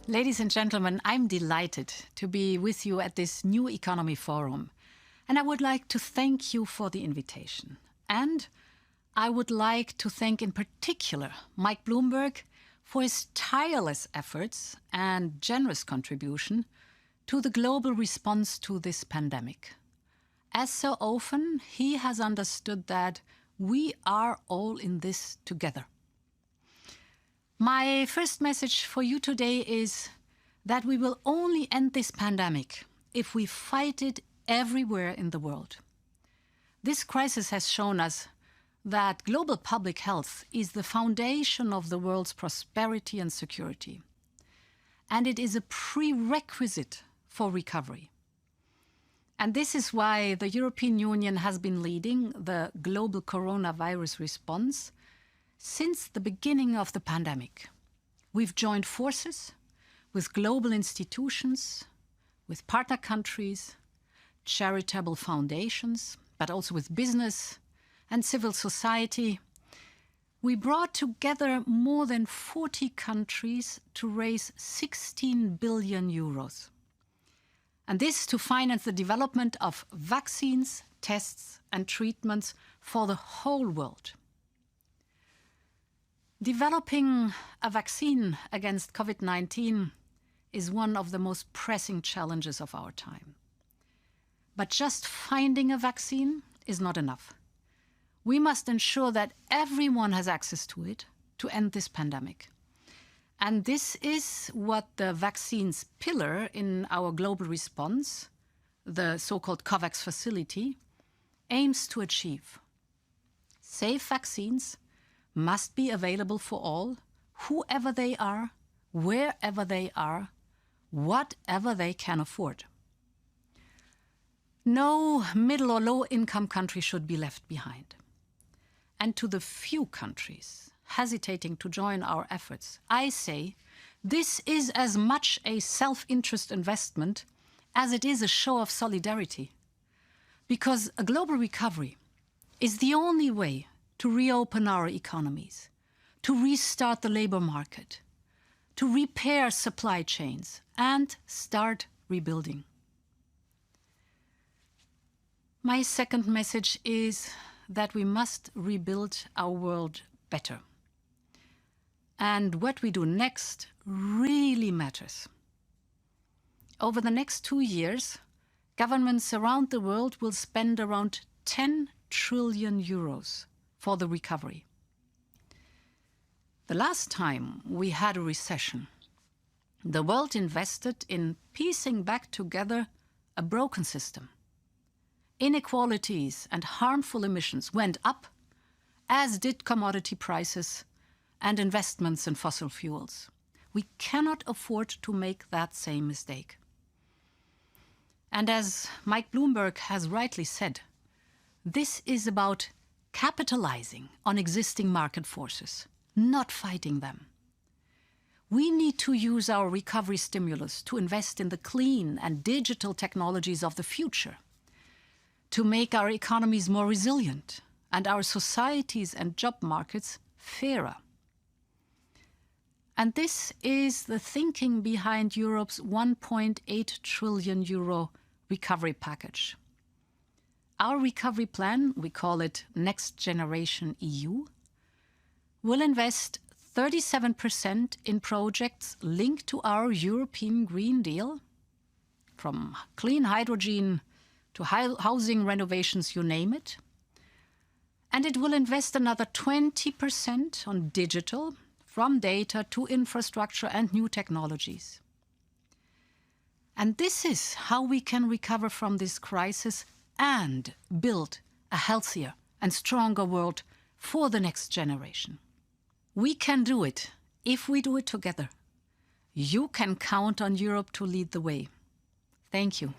Ladies and gentlemen, I'm delighted to be with you at this New Economy Forum. And I would like to thank you for the invitation. And I would like to thank in particular Mike Bloomberg for his tireless efforts and generous contribution to the global response to this pandemic. As so often, he has understood that we are all in this together. My first message for you today is that we will only end this pandemic if we fight it everywhere in the world. This crisis has shown us that global public health is the foundation of the world's prosperity and security. And it is a prerequisite for recovery. And this is why the European Union has been leading the global coronavirus response since the beginning of the pandemic. We've joined forces with global institutions, with partner countries, charitable foundations, but also with business and civil society. We brought together more than 40 countries to raise 16 billion euros. And this to finance the development of vaccines, tests and treatments for the whole world. Developing a vaccine against COVID-19 is one of the most pressing challenges of our time. But just finding a vaccine is not enough. We must ensure that everyone has access to it to end this pandemic. And this is what the vaccines pillar in our global response, the so-called COVAX facility, aims to achieve. Safe vaccines must be available for all, whoever they are, wherever they are, whatever they can afford. No middle or low-income country should be left behind. And to the few countries hesitating to join our efforts, I say this is as much a self-interest investment as it is a show of solidarity. Because a global recovery is the only way to reopen our economies, to restart the labor market, to repair supply chains and start rebuilding. My second message is that we must rebuild our world better. And what we do next really matters. Over the next 2 years, governments around the world will spend around 10 trillion euros for the recovery. The last time we had a recession, the world invested in piecing back together a broken system. Inequalities and harmful emissions went up, as did commodity prices and investments in fossil fuels. We cannot afford to make that same mistake. And as Mike Bloomberg has rightly said, this is about capitalizing on existing market forces, not fighting them. We need to use our recovery stimulus to invest in the clean and digital technologies of the future, to make our economies more resilient and our societies and job markets fairer. And this is the thinking behind Europe's 1.8 trillion euro recovery package. Our recovery plan, we call it Next Generation EU, will invest 37% in projects linked to our European Green Deal, from clean hydrogen to housing renovations, you name it. And it will invest another 20% on digital, from data to infrastructure and new technologies. And this is how we can recover from this crisis and build a healthier and stronger world for the next generation. We can do it if we do it together. You can count on Europe to lead the way. Thank you.